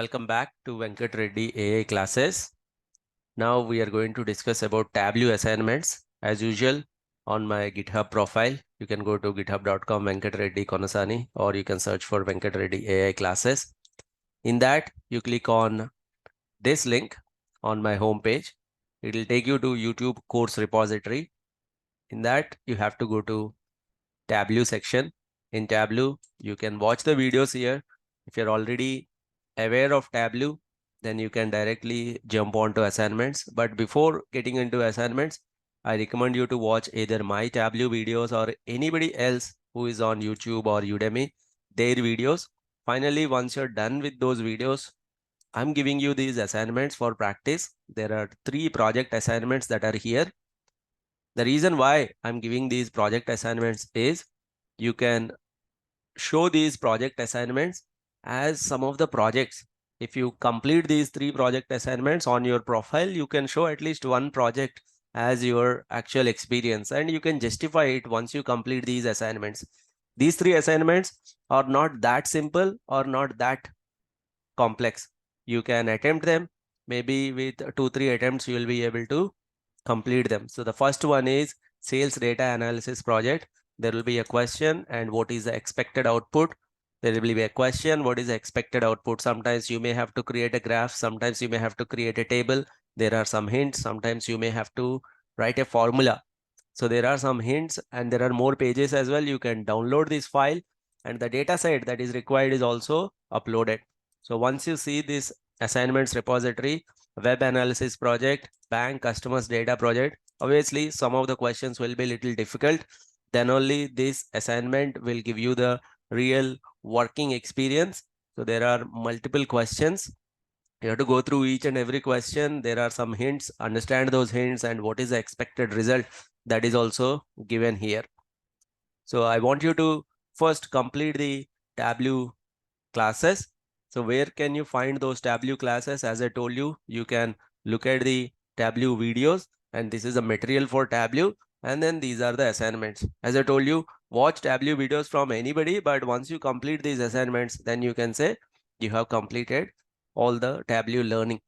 Welcome back to Venkat Reddy AI classes. Now we are going to discuss about Tableau assignments. As usual, on my GitHub profile, you can go to github.com Venkat Reddy Konasani, or you can search for Venkat Reddy AI classes. In that, you click on this link on my homepage. It will take you to YouTube course repository. In that, you have to go to Tableau section. In Tableau, you can watch the videos here. If you're already aware of Tableau, then you can directly jump on to assignments. But before getting into assignments, I recommend you to watch either my Tableau videos or anybody else who is on YouTube or Udemy, their videos. Finally, once you're done with those videos, I'm giving you these assignments for practice. There are 3 project assignments that are here. The reason why I'm giving these project assignments is you can show these project assignments as some of the projects. If you complete these 3 project assignments on your profile, you can show at least one project as your actual experience, and you can justify it once you complete these assignments. These 3 assignments are not that simple or not that complex. You can attempt them. Maybe with 2-3 attempts, you will be able to complete them. So the first one is sales data analysis project. There will be a question and what is the expected output. There will be a question, what is the expected output. Sometimes you may have to create a graph. Sometimes you may have to create a table. There are some hints. Sometimes you may have to write a formula. So there are some hints and there are more pages as well. You can download this file and the data set that is required is also uploaded. So once you see this assignments repository, web analysis project, bank customers data project, obviously some of the questions will be a little difficult. Then only this assignment will give you the real working experience. So there are multiple questions. You have to go through each and every question. There are some hints, understand those hints and what is the expected result that is also given here. So I want you to first complete the Tableau classes. So where can you find those Tableau classes? As I told you, you can look at the Tableau videos and this is the material for Tableau. And then these are the assignments. As I told you, watch Tableau videos from anybody, but once you complete these assignments, then you can say you have completed all the Tableau learning.